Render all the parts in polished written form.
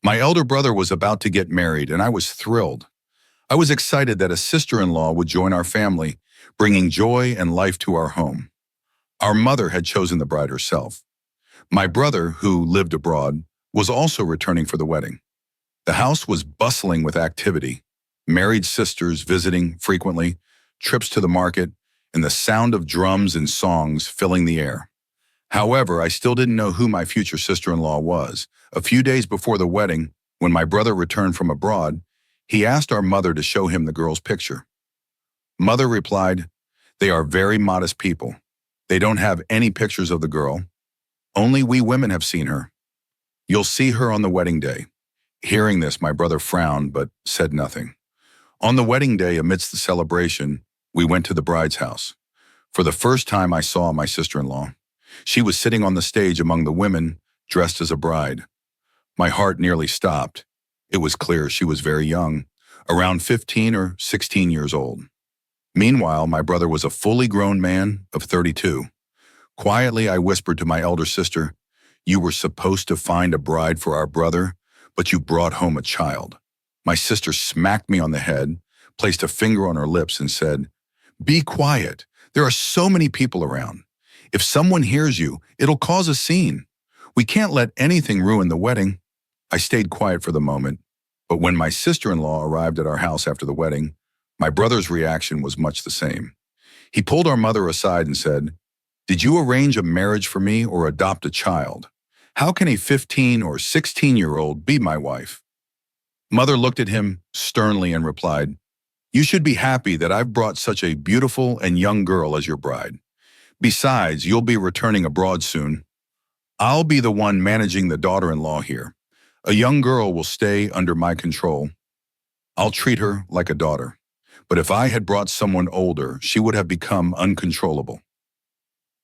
My elder brother was about to get married, and I was thrilled. I was excited that a sister-in-law would join our family, bringing joy and life to our home. Our mother had chosen the bride herself. My brother, who lived abroad, was also returning for the wedding. The house was bustling with activity, married sisters visiting frequently, trips to the market, and the sound of drums and songs filling the air. However, I still didn't know who my future sister-in-law was. A few days before the wedding, when my brother returned from abroad, he asked our mother to show him the girl's picture. Mother replied, "They are very modest people. They don't have any pictures of the girl. Only we women have seen her. You'll see her on the wedding day." Hearing this, my brother frowned but said nothing. On the wedding day, amidst the celebration, we went to the bride's house. For the first time, I saw my sister-in-law. She was sitting on the stage among the women, dressed as a bride. My heart nearly stopped. It was clear she was very young, around 15 or 16 years old. Meanwhile, my brother was a fully grown man of 32. Quietly, I whispered to my elder sister, "You were supposed to find a bride for our brother, but you brought home a child." My sister smacked me on the head, placed a finger on her lips, and said, "Be quiet. There are so many people around. If someone hears you, it'll cause a scene. We can't let anything ruin the wedding." I stayed quiet for the moment, but when my sister-in-law arrived at our house after the wedding, my brother's reaction was much the same. He pulled our mother aside and said, "Did you arrange a marriage for me or adopt a child? How can a 15 or 16-year-old be my wife?" Mother looked at him sternly and replied, "You should be happy that I've brought such a beautiful and young girl as your bride. Besides, you'll be returning abroad soon. I'll be the one managing the daughter-in-law here. A young girl will stay under my control. I'll treat her like a daughter. But if I had brought someone older, she would have become uncontrollable."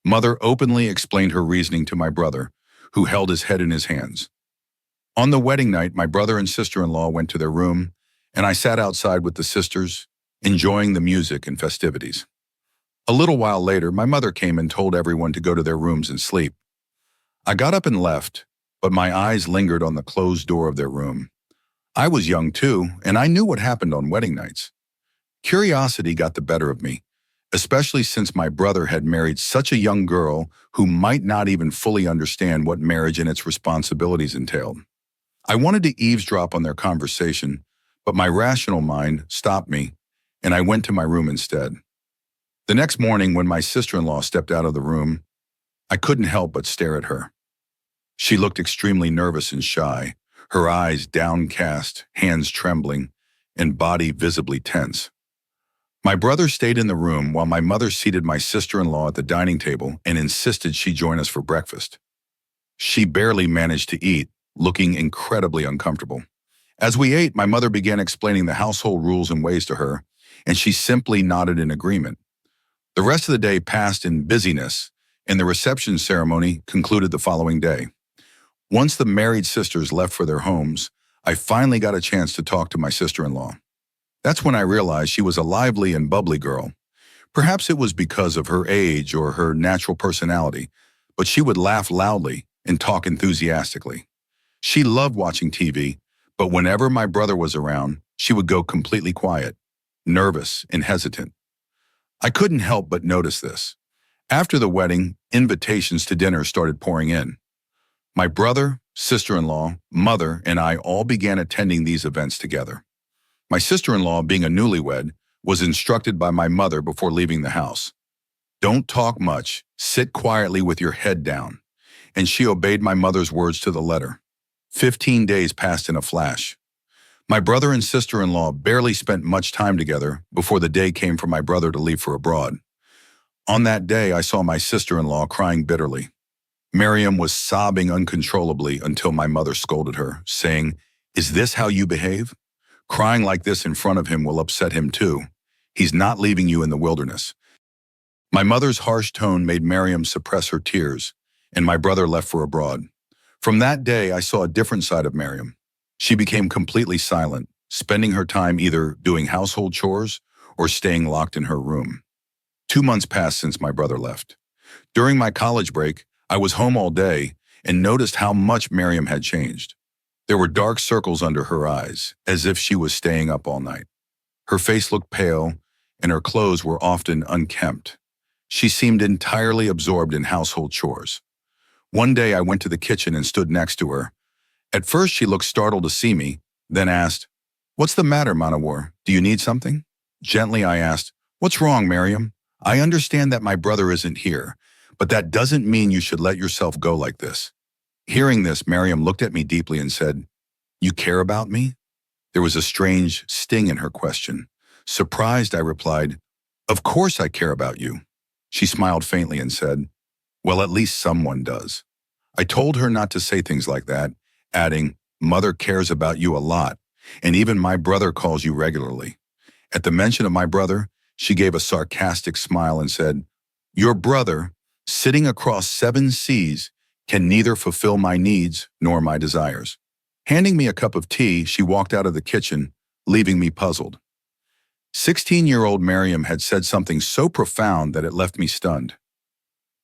Mother openly explained her reasoning to my brother, who held his head in his hands. On the wedding night, my brother and sister-in-law went to their room, and I sat outside with the sisters, enjoying the music and festivities. A little while later, my mother came and told everyone to go to their rooms and sleep. I got up and left, but my eyes lingered on the closed door of their room. I was young too, and I knew what happened on wedding nights. Curiosity got the better of me, especially since my brother had married such a young girl who might not even fully understand what marriage and its responsibilities entailed. I wanted to eavesdrop on their conversation, but my rational mind stopped me, and I went to my room instead. The next morning, when my sister-in-law stepped out of the room, I couldn't help but stare at her. She looked extremely nervous and shy, her eyes downcast, hands trembling, and body visibly tense. My brother stayed in the room while my mother seated my sister-in-law at the dining table and insisted she join us for breakfast. She barely managed to eat, looking incredibly uncomfortable. As we ate, my mother began explaining the household rules and ways to her, and she simply nodded in agreement. The rest of the day passed in busyness, and the reception ceremony concluded the following day. Once the married sisters left for their homes, I finally got a chance to talk to my sister-in-law. That's when I realized she was a lively and bubbly girl. Perhaps it was because of her age or her natural personality, but she would laugh loudly and talk enthusiastically. She loved watching TV, but whenever my brother was around, she would go completely quiet, nervous and hesitant. I couldn't help but notice this. After the wedding, invitations to dinner started pouring in. My brother, sister-in-law, mother, and I all began attending these events together. My sister-in-law, being a newlywed, was instructed by my mother before leaving the house. "Don't talk much, sit quietly with your head down." And she obeyed my mother's words to the letter. 15 days passed in a flash. My brother and sister-in-law barely spent much time together before the day came for my brother to leave for abroad. On that day, I saw my sister-in-law crying bitterly. Miriam was sobbing uncontrollably until my mother scolded her, saying, "Is this how you behave? Crying like this in front of him will upset him too. He's not leaving you in the wilderness." My mother's harsh tone made Miriam suppress her tears, and my brother left for abroad. From that day, I saw a different side of Miriam. She became completely silent, spending her time either doing household chores or staying locked in her room. 2 months passed since my brother left. During my college break, I was home all day and noticed how much Miriam had changed. There were dark circles under her eyes, as if she was staying up all night. Her face looked pale, and her clothes were often unkempt. She seemed entirely absorbed in household chores. One day I went to the kitchen and stood next to her. At first she looked startled to see me, then asked, "What's the matter, Manawar? Do you need something?" Gently I asked, "What's wrong, Miriam? I understand that my brother isn't here, but that doesn't mean you should let yourself go like this." Hearing this, Miriam looked at me deeply and said, "You care about me?" There was a strange sting in her question. Surprised, I replied, "Of course I care about you." She smiled faintly and said, "Well, at least someone does." I told her not to say things like that, adding, "Mother cares about you a lot, and even my brother calls you regularly." At the mention of my brother, she gave a sarcastic smile and said, "Your brother, sitting across 7 seas, can neither fulfill my needs nor my desires." Handing me a cup of tea, she walked out of the kitchen, leaving me puzzled. 16-year-old Miriam had said something so profound that it left me stunned.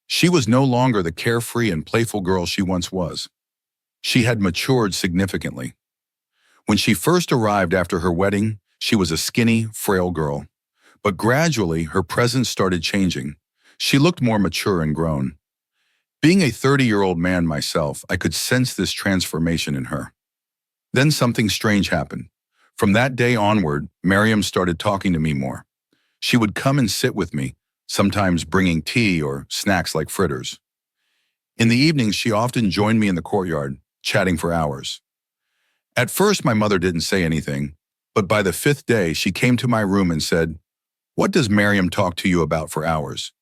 She was no longer the carefree and playful girl she once was. She had matured significantly. When she first arrived after her wedding, she was a skinny, frail girl. But gradually, her presence started changing. She looked more mature and grown. Being a 30-year-old man myself, I could sense this transformation in her. Then something strange happened. From that day onward, Miriam started talking to me more. She would come and sit with me, sometimes bringing tea or snacks like fritters. In the evenings, she often joined me in the courtyard, chatting for hours. At first, my mother didn't say anything, but by the 5th day, she came to my room and said, "What does Miriam talk to you about for hours?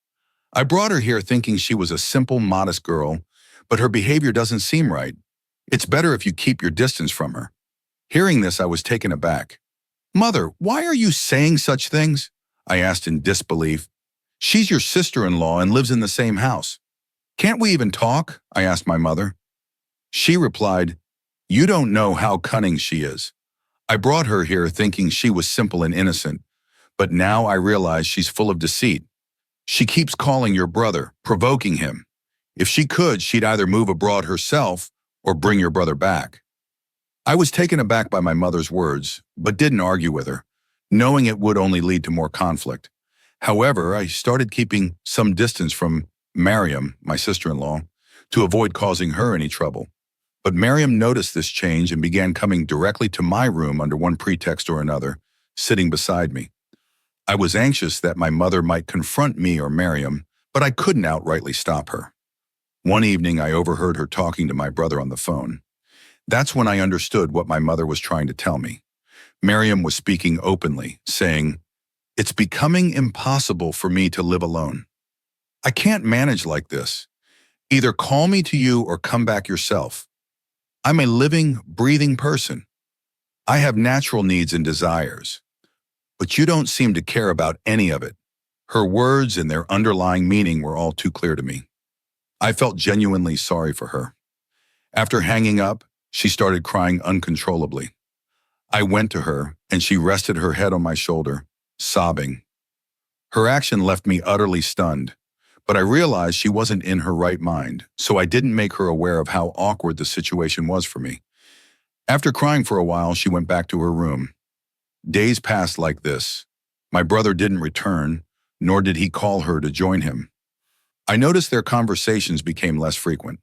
I brought her here thinking she was a simple, modest girl, but her behavior doesn't seem right. It's better if you keep your distance from her." Hearing this, I was taken aback. "Mother, why are you saying such things?" I asked in disbelief. "She's your sister-in-law and lives in the same house. Can't we even talk?" I asked my mother. She replied, "You don't know how cunning she is. I brought her here thinking she was simple and innocent, but now I realize she's full of deceit. She keeps calling your brother, provoking him. If she could, she'd either move abroad herself or bring your brother back." I was taken aback by my mother's words, but didn't argue with her, knowing it would only lead to more conflict. However, I started keeping some distance from Miriam, my sister-in-law, to avoid causing her any trouble. But Miriam noticed this change and began coming directly to my room under one pretext or another, sitting beside me. I was anxious that my mother might confront me or Miriam, but I couldn't outrightly stop her. One evening, I overheard her talking to my brother on the phone. That's when I understood what my mother was trying to tell me. Miriam was speaking openly, saying, "It's becoming impossible for me to live alone. I can't manage like this. Either call me to you or come back yourself. I'm a living, breathing person. I have natural needs and desires, but you don't seem to care about any of it." Her words and their underlying meaning were all too clear to me. I felt genuinely sorry for her. After hanging up, she started crying uncontrollably. I went to her, and she rested her head on my shoulder, sobbing. Her action left me utterly stunned, but I realized she wasn't in her right mind, so I didn't make her aware of how awkward the situation was for me. After crying for a while, she went back to her room. Days passed like this. My brother didn't return, nor did he call her to join him. I noticed their conversations became less frequent.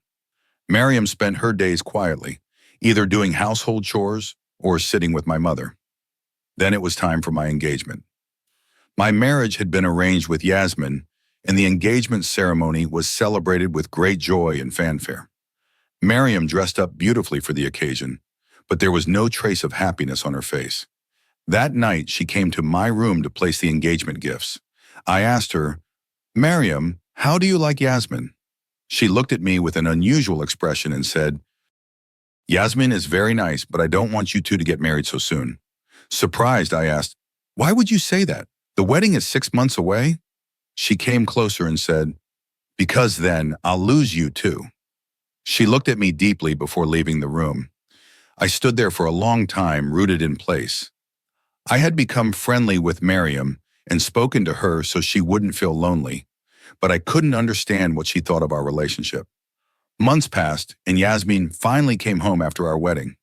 Miriam spent her days quietly, either doing household chores or sitting with my mother. Then it was time for my engagement. My marriage had been arranged with Yasmin, and the engagement ceremony was celebrated with great joy and fanfare. Miriam dressed up beautifully for the occasion, but there was no trace of happiness on her face. That night, she came to my room to place the engagement gifts. I asked her, "Miriam, how do you like Yasmin?" She looked at me with an unusual expression and said, "Yasmin is very nice, but I don't want you two to get married so soon." Surprised, I asked, "Why would you say that? The wedding is 6 months away?" She came closer and said, "Because then I'll lose you too." She looked at me deeply before leaving the room. I stood there for a long time, rooted in place. I had become friendly with Miriam and spoken to her so she wouldn't feel lonely, but I couldn't understand what she thought of our relationship. Months passed, and Yasmin finally came home after our wedding.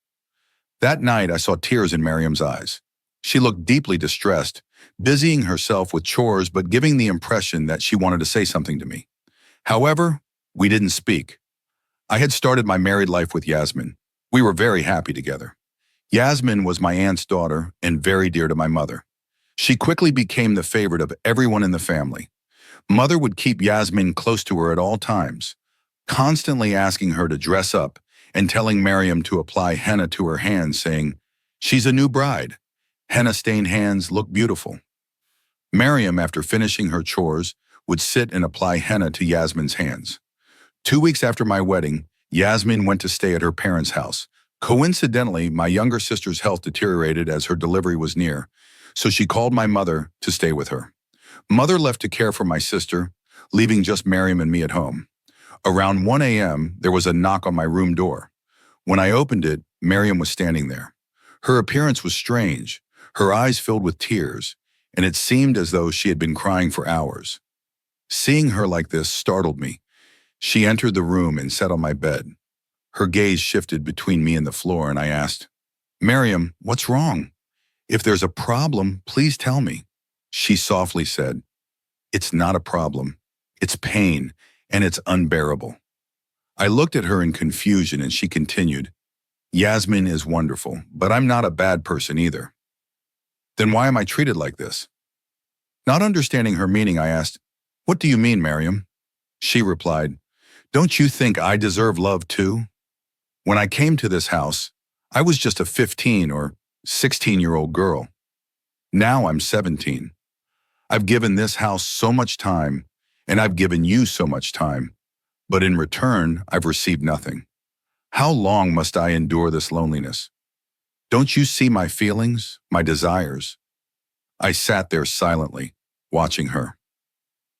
That night, I saw tears in Miriam's eyes. She looked deeply distressed, busying herself with chores but giving the impression that she wanted to say something to me. However, we didn't speak. I had started my married life with Yasmin. We were very happy together. Yasmin was my aunt's daughter and very dear to my mother. She quickly became the favorite of everyone in the family. Mother would keep Yasmin close to her at all times, constantly asking her to dress up and telling Miriam to apply henna to her hands, saying, "She's a new bride. Henna-stained hands look beautiful." Miriam, after finishing her chores, would sit and apply henna to Yasmin's hands. 2 weeks after my wedding, Yasmin went to stay at her parents' house. Coincidentally, my younger sister's health deteriorated as her delivery was near, so she called my mother to stay with her. Mother left to care for my sister, leaving just Miriam and me at home. Around 1 a.m., there was a knock on my room door. When I opened it, Miriam was standing there. Her appearance was strange, her eyes filled with tears, and it seemed as though she had been crying for hours. Seeing her like this startled me. She entered the room and sat on my bed. Her gaze shifted between me and the floor, and I asked, "Miriam, what's wrong? If there's a problem, please tell me." She softly said, "It's not a problem. It's pain, and it's unbearable." I looked at her in confusion, and she continued, "Yasmin is wonderful, but I'm not a bad person either." "Then why am I treated like this?" Not understanding her meaning, I asked, "What do you mean, Miriam?" She replied, "Don't you think I deserve love too? When I came to this house, I was just a 15 or 16-year-old girl. Now I'm 17. I've given this house so much time, and I've given you so much time, but in return, I've received nothing. How long must I endure this loneliness? Don't you see my feelings, my desires?" I sat there silently, watching her.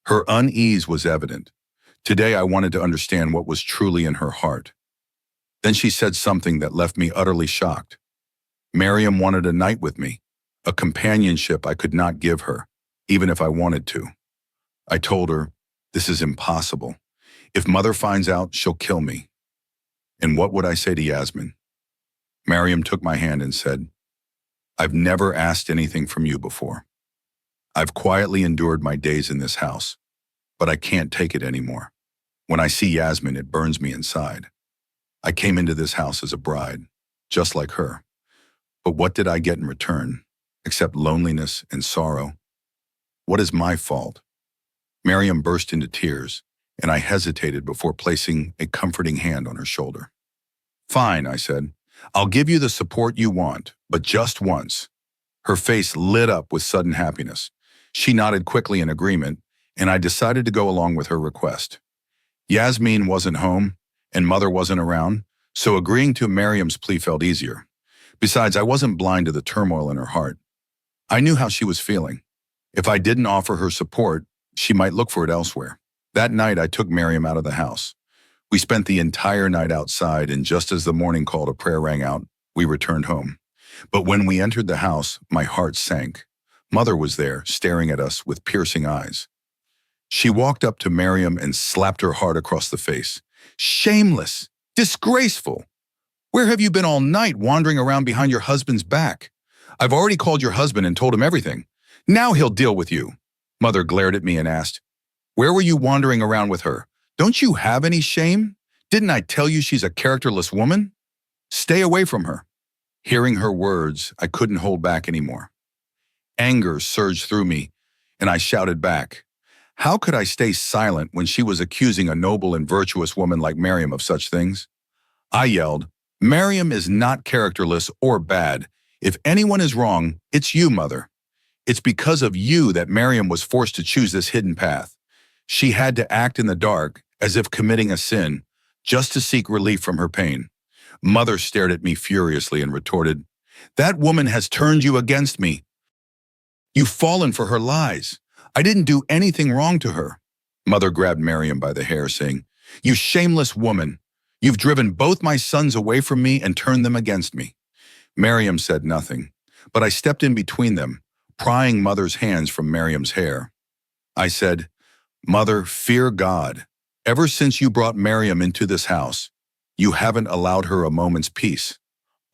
Her unease was evident. Today I wanted to understand what was truly in her heart. Then she said something that left me utterly shocked. Miriam wanted a night with me, a companionship I could not give her, even if I wanted to. I told her, "This is impossible. If Mother finds out, she'll kill me." And what would I say to Yasmin? Miriam took my hand and said, "I've never asked anything from you before. I've quietly endured my days in this house, but I can't take it anymore. When I see Yasmin, it burns me inside. I came into this house as a bride, just like her. But what did I get in return, except loneliness and sorrow? What is my fault?" Miriam burst into tears, and I hesitated before placing a comforting hand on her shoulder. "Fine," I said. "I'll give you the support you want, but just once." Her face lit up with sudden happiness. She nodded quickly in agreement, and I decided to go along with her request. Yasmin wasn't home, and Mother wasn't around, so agreeing to Miriam's plea felt easier. Besides, I wasn't blind to the turmoil in her heart. I knew how she was feeling. If I didn't offer her support, she might look for it elsewhere. That night, I took Miriam out of the house. We spent the entire night outside, and just as the morning call to prayer rang out, we returned home. But when we entered the house, my heart sank. Mother was there, staring at us with piercing eyes. She walked up to Miriam and slapped her hard across the face. "Shameless! Disgraceful! Where have you been all night, wandering around behind your husband's back? I've already called your husband and told him everything. Now he'll deal with you." Mother glared at me and asked, "Where were you wandering around with her? Don't you have any shame? Didn't I tell you she's a characterless woman? Stay away from her." Hearing her words, I couldn't hold back anymore. Anger surged through me, and I shouted back. How could I stay silent when she was accusing a noble and virtuous woman like Miriam of such things? I yelled, "Miriam is not characterless or bad. If anyone is wrong, it's you, Mother. It's because of you that Miriam was forced to choose this hidden path. She had to act in the dark, as if committing a sin, just to seek relief from her pain." Mother stared at me furiously and retorted, "That woman has turned you against me. You've fallen for her lies. I didn't do anything wrong to her." Mother grabbed Miriam by the hair, saying, "You shameless woman. You've driven both my sons away from me and turned them against me." Miriam said nothing, but I stepped in between them, prying Mother's hands from Miriam's hair. I said, "Mother, fear God. Ever since you brought Miriam into this house, you haven't allowed her a moment's peace.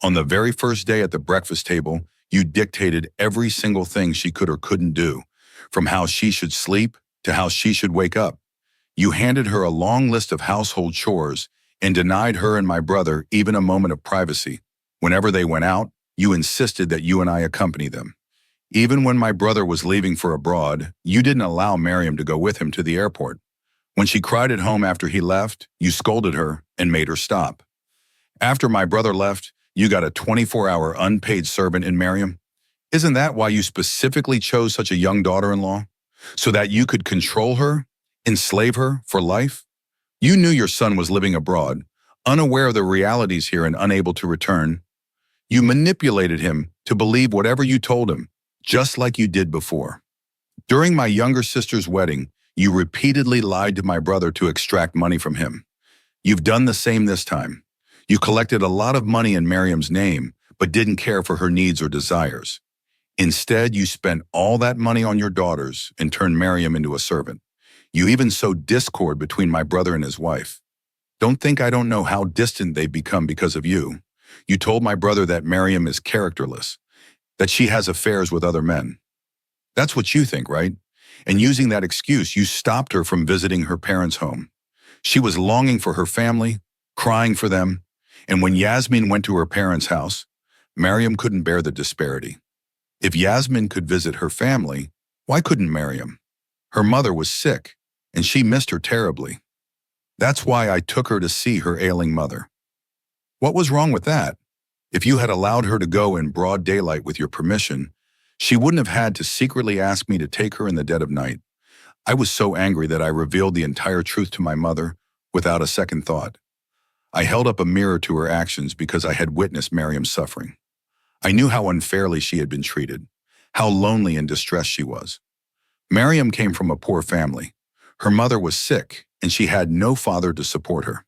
On the very first day at the breakfast table, you dictated every single thing she could or couldn't do, from how she should sleep to how she should wake up. You handed her a long list of household chores and denied her and my brother even a moment of privacy. Whenever they went out, you insisted that you and I accompany them. Even when my brother was leaving for abroad, you didn't allow Miriam to go with him to the airport. When she cried at home after he left, you scolded her and made her stop. After my brother left, you got a 24-hour unpaid servant in Miriam. Isn't that why you specifically chose such a young daughter-in-law? So that you could control her, enslave her for life? You knew your son was living abroad, unaware of the realities here and unable to return. You manipulated him to believe whatever you told him, just like you did before. During my younger sister's wedding, you repeatedly lied to my brother to extract money from him. You've done the same this time. You collected a lot of money in Miriam's name, but didn't care for her needs or desires. Instead, you spent all that money on your daughters and turned Miriam into a servant. You even sowed discord between my brother and his wife. Don't think I don't know how distant they've become because of you. You told my brother that Miriam is characterless, that she has affairs with other men. That's what you think, right? And using that excuse, you stopped her from visiting her parents' home. She was longing for her family, crying for them, and when Yasmin went to her parents' house, Miriam couldn't bear the disparity. If Yasmin could visit her family, why couldn't Miriam? Her mother was sick, and she missed her terribly. That's why I took her to see her ailing mother. What was wrong with that? If you had allowed her to go in broad daylight with your permission, she wouldn't have had to secretly ask me to take her in the dead of night. I was so angry that I revealed the entire truth to my mother without a second thought. I held up a mirror to her actions because I had witnessed Miriam's suffering. I knew how unfairly she had been treated, how lonely and distressed she was. Miriam came from a poor family. Her mother was sick, and she had no father to support her.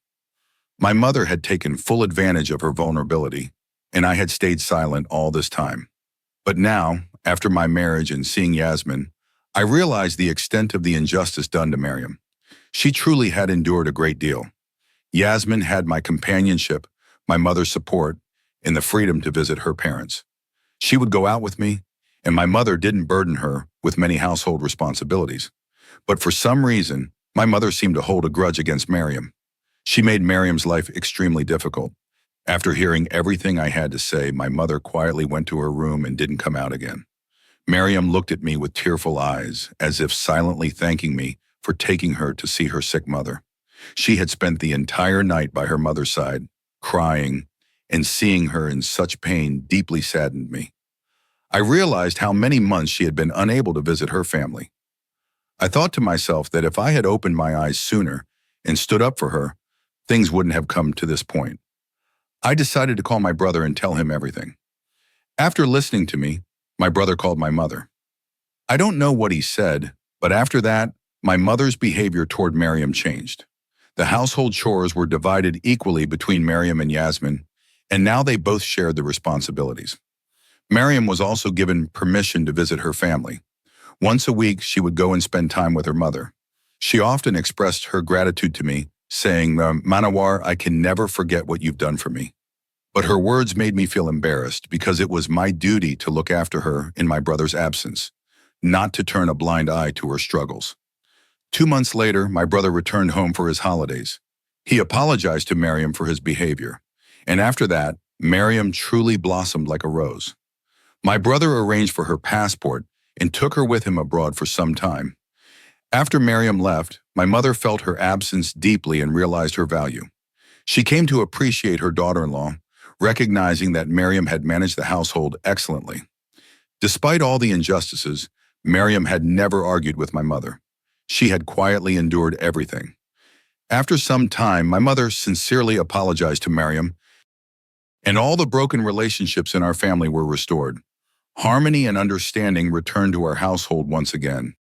My mother had taken full advantage of her vulnerability, and I had stayed silent all this time. But now, after my marriage and seeing Yasmin, I realized the extent of the injustice done to Miriam. She truly had endured a great deal. Yasmin had my companionship, my mother's support, and the freedom to visit her parents. She would go out with me, and my mother didn't burden her with many household responsibilities. But for some reason, my mother seemed to hold a grudge against Miriam. She made Miriam's life extremely difficult. After hearing everything I had to say, my mother quietly went to her room and didn't come out again. Miriam looked at me with tearful eyes, as if silently thanking me for taking her to see her sick mother. She had spent the entire night by her mother's side, crying, and seeing her in such pain deeply saddened me. I realized how many months she had been unable to visit her family. I thought to myself that if I had opened my eyes sooner and stood up for her, things wouldn't have come to this point. I decided to call my brother and tell him everything. After listening to me, my brother called my mother. I don't know what he said, but after that, my mother's behavior toward Miriam changed. The household chores were divided equally between Miriam and Yasmin, and now they both shared the responsibilities. Miriam was also given permission to visit her family. Once a week, she would go and spend time with her mother. She often expressed her gratitude to me, saying, "Manawar, I can never forget what you've done for me." But her words made me feel embarrassed because it was my duty to look after her in my brother's absence, not to turn a blind eye to her struggles. 2 months later, my brother returned home for his holidays. He apologized to Miriam for his behavior, and after that, Miriam truly blossomed like a rose. My brother arranged for her passport and took her with him abroad for some time. After Miriam left, my mother felt her absence deeply and realized her value. She came to appreciate her daughter-in-law, recognizing that Miriam had managed the household excellently. Despite all the injustices, Miriam had never argued with my mother. She had quietly endured everything. After some time, my mother sincerely apologized to Miriam, and all the broken relationships in our family were restored. Harmony and understanding returned to our household once again.